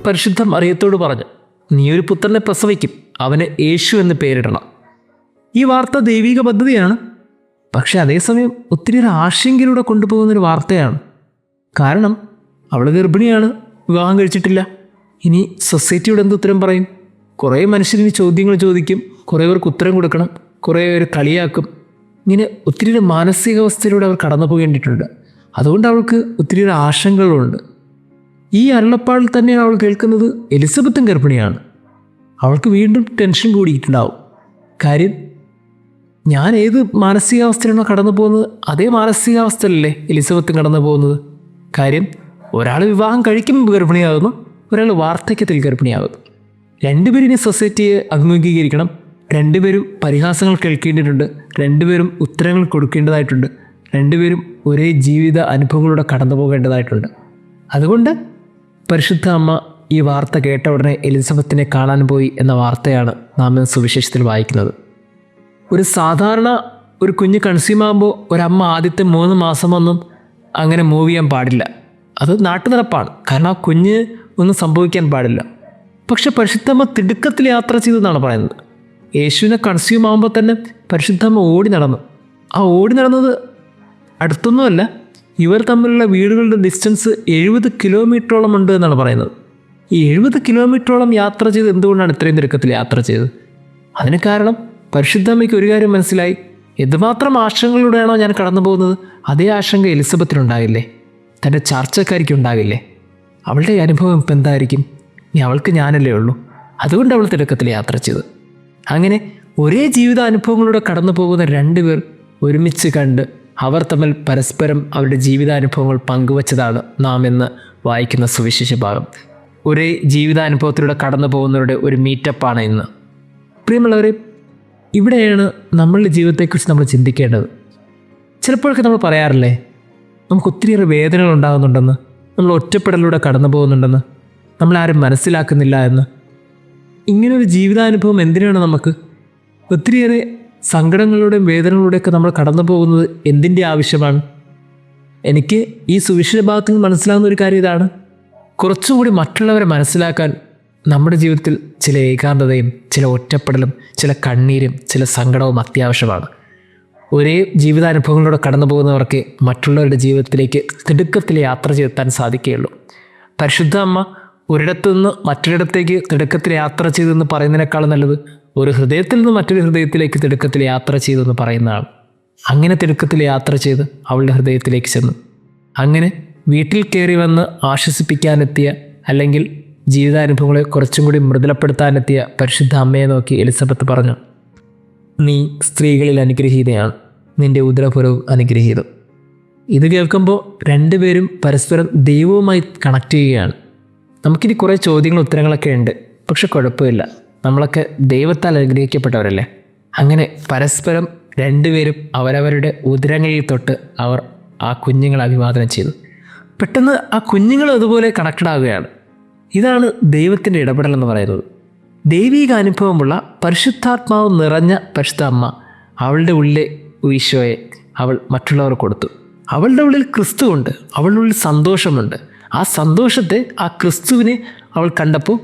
പരിശുദ്ധ മറിയത്തോട് പറഞ്ഞു, നീ ഒരു പുത്രനെ പ്രസവിക്കും, അവന് യേശു എന്ന് പേരിടണം. ഈ വാർത്ത ദൈവിക പദ്ധതിയാണ്. പക്ഷെ അതേസമയം ഒത്തിരി ആശങ്കയിലൂടെ കൊണ്ടുപോകുന്നൊരു വാർത്തയാണ്. കാരണം അവൾ ഗർഭിണിയാണ്, വിവാഹം കഴിച്ചിട്ടില്ല. ഇനി സൊസൈറ്റിയോട് എന്ത് ഉത്തരം പറയും? കുറേ മനുഷ്യരിനി ചോദ്യങ്ങൾ ചോദിക്കും, കുറേ പേർക്ക് ഉത്തരം കൊടുക്കണം, കുറേ പേർ കളിയാക്കും. ഇങ്ങനെ ഒത്തിരി മാനസികാവസ്ഥയിലൂടെ അവർ കടന്നു പോകേണ്ടിയിട്ടുണ്ട്. അതുകൊണ്ട് അവൾക്ക് ഒത്തിരി ആശങ്കകളുണ്ട്. ഈ അരുളപ്പാടിൽ തന്നെയാണ് അവൾ കേൾക്കുന്നത് എലിസബത്തും ഗർഭിണിയാണ്. അവൾക്ക് വീണ്ടും ടെൻഷൻ കൂടിയിട്ടുണ്ടാവും. കാര്യം, ഞാൻ ഏത് മാനസികാവസ്ഥയിലാണോ കടന്നു പോകുന്നത് അതേ മാനസികാവസ്ഥയിലല്ലേ എലിസബത്തും കടന്നു പോകുന്നത്. കാര്യം, ഒരാൾ വിവാഹം കഴിക്കുമ്പോൾ ഗർഭിണിയാകുന്നു, ഒരാൾ വാർദ്ധക്യത്തിൽ ഗർഭിണിയാകുന്നു. രണ്ടുപേരും ഇനി സൊസൈറ്റിയെ അഭിമുഖീകരിക്കണം. രണ്ടുപേരും പരിഹാസങ്ങൾ കേൾക്കേണ്ടിയിട്ടുണ്ട്, രണ്ടുപേരും ഉത്തരങ്ങൾ കൊടുക്കേണ്ടതായിട്ടുണ്ട്, രണ്ടുപേരും ഒരേ ജീവിത അനുഭവങ്ങളിലൂടെ കടന്നു പോകേണ്ടതായിട്ടുണ്ട്. അതുകൊണ്ട് പരിശുദ്ധ അമ്മ ഈ വാർത്ത കേട്ട ഉടനെ എലിസബത്തിനെ കാണാൻ പോയി എന്ന വാർത്തയാണ് നാം സുവിശേഷത്തിൽ വായിക്കുന്നത്. ഒരു സാധാരണ ഒരു കുഞ്ഞ് കൺസ്യൂം ആകുമ്പോൾ ഒരമ്മ ആദ്യത്തെ 3 മാസമൊന്നും അങ്ങനെ മൂവ് ചെയ്യാൻ പാടില്ല. അത് നാട്ടുനടപ്പാണ്. കാരണം ആ കുഞ്ഞ് ഒന്നും സംഭവിക്കാൻ പാടില്ല. പക്ഷെ പരിശുദ്ധമ്മ തിടുക്കത്തിൽ യാത്ര ചെയ്തെന്നാണ് പറയുന്നത്. യേശുവിനെ കൺസ്യൂം ആകുമ്പോൾ തന്നെ പരിശുദ്ധമ്മ ഓടി നടന്നു. ആ ഓടി നടന്നത് അടുത്തൊന്നുമല്ല, ഇവർ തമ്മിലുള്ള വീടുകളുടെ ഡിസ്റ്റൻസ് 70 കിലോമീറ്ററോളം ഉണ്ട് എന്നാണ് പറയുന്നത്. ഈ 70 കിലോമീറ്ററോളം യാത്ര ചെയ്ത് എന്തുകൊണ്ടാണ് ഇത്രയും തിടുക്കത്തിൽ യാത്ര ചെയ്തത്? അതിന് കാരണം പരിശുദ്ധമ്മയ്ക്ക് ഒരു കാര്യം മനസ്സിലായി. എന്തുമാത്രം ആശങ്കകളിലൂടെയാണോ ഞാൻ കടന്നു പോകുന്നത്, അതേ ആശങ്ക എലിസബത്തിനുണ്ടാകില്ലേ, തൻ്റെ ചാർച്ചക്കാരിക്ക് ഉണ്ടാകില്ലേ? അവളുടെ അനുഭവം ഇപ്പം എന്തായിരിക്കും? ഇനി അവൾക്ക് ഞാനല്ലേ ഉള്ളൂ. അതുകൊണ്ട് അവൾ തിടുക്കത്തിൽ യാത്ര ചെയ്തു. അങ്ങനെ ഒരേ ജീവിതാനുഭവങ്ങളിലൂടെ കടന്നു പോകുന്ന 2 പേർ ഒരുമിച്ച് കണ്ട് അവർ തമ്മിൽ പരസ്പരം അവരുടെ ജീവിതാനുഭവങ്ങൾ പങ്കുവച്ചതാണ് നാം ഇന്ന് വായിക്കുന്ന സുവിശേഷ ഭാഗം. ഒരേ ജീവിതാനുഭവത്തിലൂടെ കടന്നു പോകുന്നവരുടെ ഒരു മീറ്റപ്പാണ് ഇന്ന്. പ്രിയമുള്ളവരെ, ഇവിടെയാണ് നമ്മളുടെ ജീവിതത്തെക്കുറിച്ച് നമ്മൾ ചിന്തിക്കേണ്ടത്. ചിലപ്പോഴൊക്കെ നമ്മൾ പറയാറില്ലേ, നമുക്ക് ഒത്തിരിയേറെ വേദനകൾ ഉണ്ടാകുന്നുണ്ടെന്ന്, നമ്മൾ ഒറ്റപ്പെടലിലൂടെ കടന്നു പോകുന്നുണ്ടെന്ന്, നമ്മളാരും മനസ്സിലാക്കുന്നില്ല എന്ന്. ഇങ്ങനൊരു ജീവിതാനുഭവം എന്തിനാണ് നമുക്ക്? ഒത്തിരിയേറെ സങ്കടങ്ങളുടെയും വേദനകളുടെയൊക്കെ നമ്മൾ കടന്നു പോകുന്നത് എന്തിൻ്റെ ആവശ്യമാണ്? എനിക്ക് ഈ സുവിശേഷ ഭാഗത്തിൽ നിന്ന് മനസ്സിലാകുന്ന ഒരു കാര്യം ഇതാണ്. കുറച്ചുകൂടി മറ്റുള്ളവരെ മനസ്സിലാക്കാൻ നമ്മുടെ ജീവിതത്തിൽ ചില ഏകാന്തതയും ചില ഒറ്റപ്പെടലും ചില കണ്ണീരും ചില സങ്കടവും അത്യാവശ്യമാണ്. ഒരേ ജീവിതാനുഭവങ്ങളിലൂടെ കടന്നു പോകുന്നവർക്ക് മറ്റുള്ളവരുടെ ജീവിതത്തിലേക്ക് തിടുക്കത്തിൽ യാത്ര ചെയ്തെത്താൻ സാധിക്കുകയുള്ളൂ. പരിശുദ്ധ അമ്മ ഒരിടത്തു നിന്ന് മറ്റൊരിടത്തേക്ക് തിടുക്കത്തിൽ യാത്ര ചെയ്തെന്ന് പറയുന്നതിനേക്കാളും നല്ലത് ഒരു ഹൃദയത്തിൽ നിന്ന് മറ്റൊരു ഹൃദയത്തിലേക്ക് തിടുക്കത്തിൽ യാത്ര ചെയ്തെന്ന് പറയുന്നതാണ്. അങ്ങനെ തിടുക്കത്തിൽ യാത്ര ചെയ്ത് അവളുടെ ഹൃദയത്തിലേക്ക് ചെന്നു. അങ്ങനെ വീട്ടിൽ കയറി വന്ന് ആശ്വസിപ്പിക്കാനെത്തിയ, അല്ലെങ്കിൽ ജീവിതാനുഭവങ്ങളെ കുറച്ചും കൂടി മൃദുലപ്പെടുത്താനെത്തിയ പരിശുദ്ധ അമ്മയെ നോക്കി എലിസബത്ത് പറഞ്ഞു, നീ സ്ത്രീകളിൽ അനുഗ്രഹീതയാണ്, നിൻ്റെ ഉദരഫലവും അനുഗ്രഹീതം. ഇത് കേൾക്കുമ്പോൾ 2 പേരും പരസ്പരം ദൈവവുമായി കണക്ട് ചെയ്യുകയാണ്. നമുക്കിനി കുറേ ചോദ്യങ്ങളും ഉത്തരങ്ങളൊക്കെ ഉണ്ട്, പക്ഷെ കുഴപ്പമില്ല, നമ്മളൊക്കെ ദൈവത്താൽ അനുഗ്രഹിക്കപ്പെട്ടവരല്ലേ. അങ്ങനെ പരസ്പരം 2 പേരും അവരവരുടെ ഉദരങ്ങളിൽ തൊട്ട് അവർ ആ കുഞ്ഞുങ്ങളെ അഭിവാദനം ചെയ്തു. പെട്ടെന്ന് ആ കുഞ്ഞുങ്ങൾ അതുപോലെ കണക്റ്റഡ് ആവുകയാണ്. ഇതാണ് ദൈവത്തിൻ്റെ ഇടപെടൽ എന്ന് പറയുന്നത്. ദൈവിക അനുഭവമുള്ള പരിശുദ്ധാത്മാവ് നിറഞ്ഞ പരിശുദ്ധ അമ്മ അവളുടെ ഉള്ളിലെ ഈശോയെ അവൾ മറ്റുള്ളവർ കൊടുത്തു. അവളുടെ ഉള്ളിൽ ക്രിസ്തുവുണ്ട്, അവളുടെ ഉള്ളിൽ സന്തോഷമുണ്ട്. ആ സന്തോഷത്തെ, ആ ക്രിസ്തുവിനെ അവൾ കണ്ടപ്പോൾ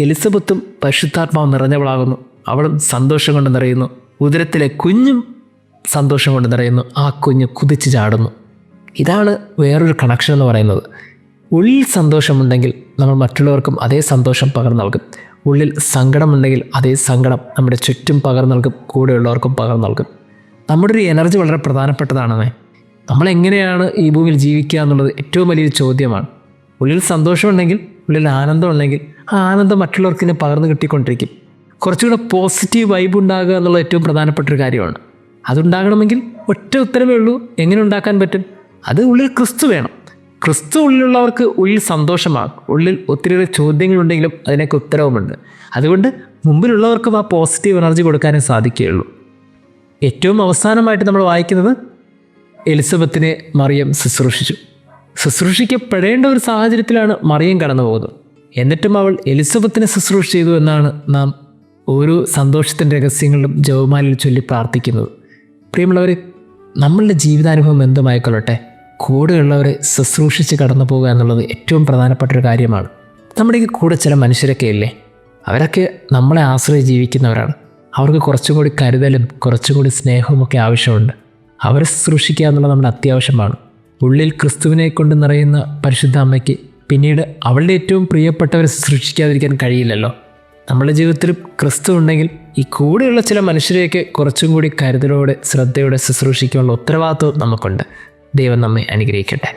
എലിസബത്തും പരിശുദ്ധാത്മാവ് നിറഞ്ഞവളാകുന്നു. അവളും സന്തോഷം കൊണ്ട് നിറയുന്നു. ഉദരത്തിലെ കുഞ്ഞും സന്തോഷം കൊണ്ട് നിറയുന്നു. ആ കുഞ്ഞ് കുതിച്ച് ചാടുന്നു. ഇതാണ് വേറൊരു കണക്ഷൻ എന്ന് പറയുന്നത്. ഉള്ളിൽ സന്തോഷമുണ്ടെങ്കിൽ നമ്മൾ മറ്റുള്ളവർക്കും അതേ സന്തോഷം പകർന്നു നൽകും. ഉള്ളിൽ സങ്കടമുണ്ടെങ്കിൽ അതേ സങ്കടം നമ്മുടെ ചുറ്റും പകർന്നു നൽകും, കൂടെയുള്ളവർക്കും പകർന്നു നൽകും. നമ്മുടെ ഒരു എനർജി വളരെ പ്രധാനപ്പെട്ടതാണേ. നമ്മളെങ്ങനെയാണ് ഈ ഭൂമിയിൽ ജീവിക്കുക എന്നുള്ളത് ഏറ്റവും വലിയൊരു ചോദ്യമാണ്. ഉള്ളിൽ സന്തോഷമുണ്ടെങ്കിൽ, ഉള്ളിൽ ആനന്ദമുണ്ടെങ്കിൽ ആ ആനന്ദം മറ്റുള്ളവർക്കിനെ പകർന്നു കിട്ടിക്കൊണ്ടിരിക്കും. കുറച്ചുകൂടെ പോസിറ്റീവ് വൈബ് ഉണ്ടാകുക എന്നുള്ളത് ഏറ്റവും പ്രധാനപ്പെട്ടൊരു കാര്യമാണ്. അതുണ്ടാകണമെങ്കിൽ ഒറ്റ ഉത്തരവേ ഉള്ളൂ. എങ്ങനെ ഉണ്ടാക്കാൻ പറ്റും? അത് ഉള്ളിൽ ക്രിസ്തു വേണം. ക്രിസ്തു ഉള്ളിലുള്ളവർക്ക് ഉള്ളിൽ സന്തോഷമാണ്. ഉള്ളിൽ ഒത്തിരിയേറെ ചോദ്യങ്ങളുണ്ടെങ്കിലും അതിനൊക്കെ ഉത്തരവുമുണ്ട്. അതുകൊണ്ട് മുമ്പിലുള്ളവർക്കും ആ പോസിറ്റീവ് എനർജി കൊടുക്കാനേ സാധിക്കുകയുള്ളൂ. ഏറ്റവും അവസാനമായിട്ട് നമ്മൾ വായിക്കുന്നത് എലിസബത്തിനെ മറിയം ശുശ്രൂഷിച്ചു. ശുശ്രൂഷിക്കപ്പെടേണ്ട ഒരു സാഹചര്യത്തിലാണ് മറിയം കടന്നു പോകുന്നത്. എന്നിട്ടും അവൾ എലിസബത്തിനെ ശുശ്രൂഷ ചെയ്തു എന്നാണ് നാം ഓരോ സന്തോഷത്തിൻ്റെ രഹസ്യങ്ങളിലും ജപമാലയിൽ ചൊല്ലി പ്രാർത്ഥിക്കുന്നത്. പ്രിയമുള്ളവർ, നമ്മളുടെ ജീവിതാനുഭവം എന്തുമായിക്കൊള്ളട്ടെ, കൂടെയുള്ളവരെ ശുശ്രൂഷിച്ച് കടന്നു പോകുക എന്നുള്ളത് ഏറ്റവും പ്രധാനപ്പെട്ട ഒരു കാര്യമാണ്. നമ്മുടെ ഈ കൂടെ ചില മനുഷ്യരൊക്കെ ഇല്ലേ, അവരൊക്കെ നമ്മളെ ആശ്രയിച്ച് ജീവിക്കുന്നവരാണ്. അവർക്ക് കുറച്ചും കൂടി കരുതലും കുറച്ചും കൂടി സ്നേഹവും ഒക്കെ ആവശ്യമുണ്ട്. അവരെ ശുശ്രൂഷിക്കുക എന്നുള്ളത് നമ്മുടെ അത്യാവശ്യമാണ്. ഉള്ളിൽ ക്രിസ്തുവിനെ കൊണ്ട് നിറയുന്ന പരിശുദ്ധ അമ്മയ്ക്ക് പിന്നീട് അവളുടെ ഏറ്റവും പ്രിയപ്പെട്ടവരെ ശുശ്രൂഷിക്കാതിരിക്കാൻ കഴിയില്ലല്ലോ. നമ്മുടെ ജീവിതത്തിൽ ക്രിസ്തു ഉണ്ടെങ്കിൽ ഈ കൂടെയുള്ള ചില മനുഷ്യരെയൊക്കെ കുറച്ചും കൂടി കരുതലോടെ ശ്രദ്ധയോടെ ശുശ്രൂഷിക്കാനുള്ള ഉത്തരവാദിത്വം നമുക്കുണ്ട്. ദൈവം നമ്മെ അനുഗ്രഹിക്കട്ടെ.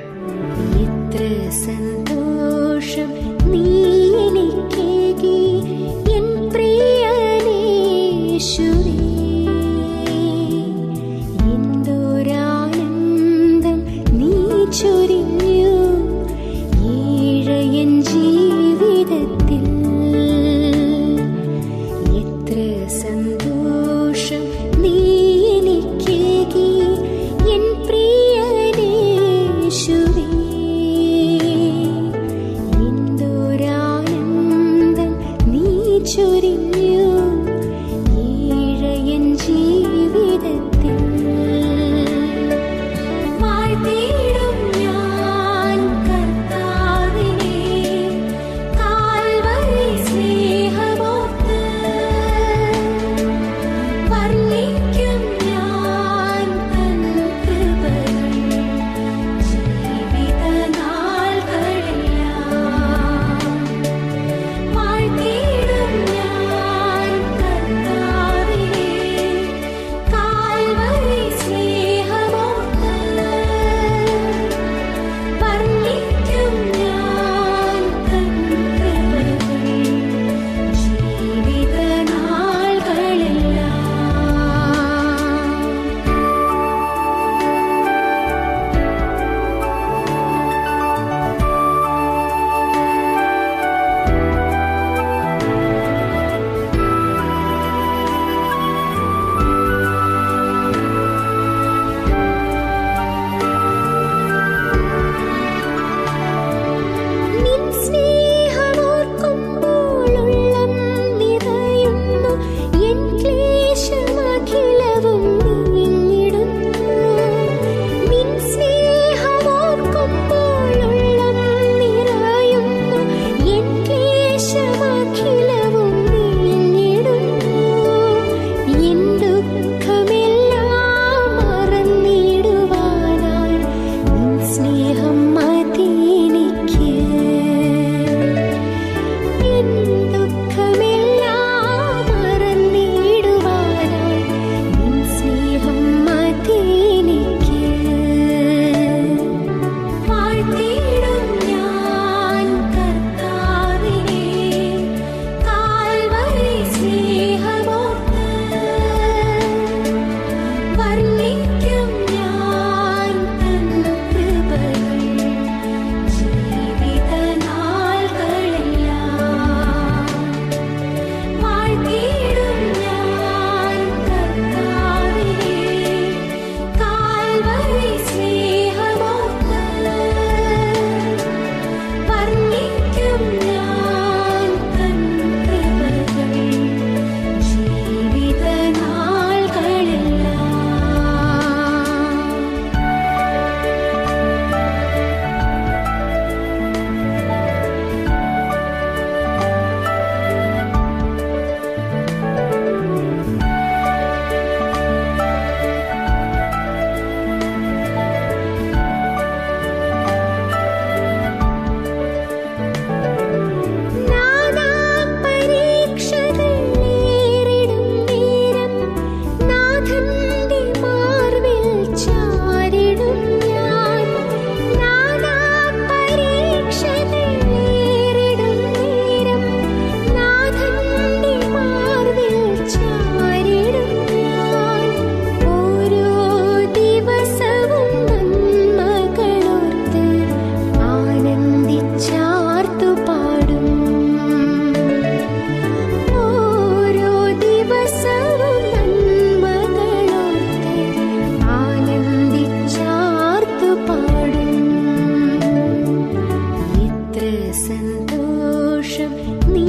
നീ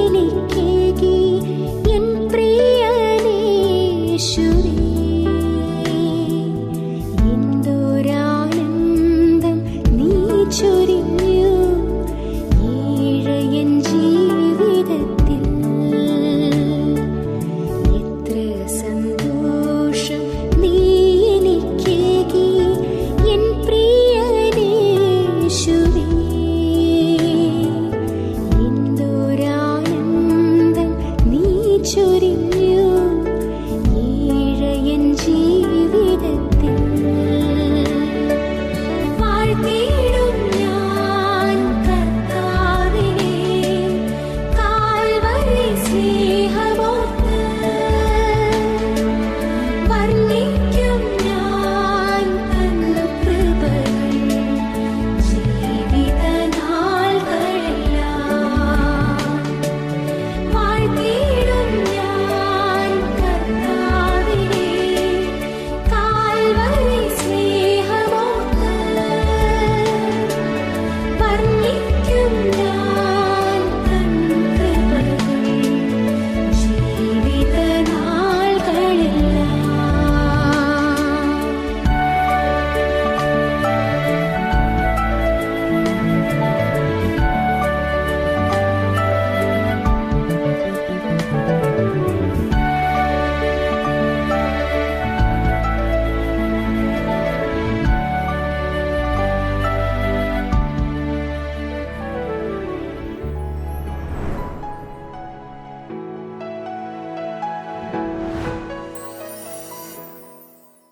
എനിക്കേകി എൻ പ്രിയനേശു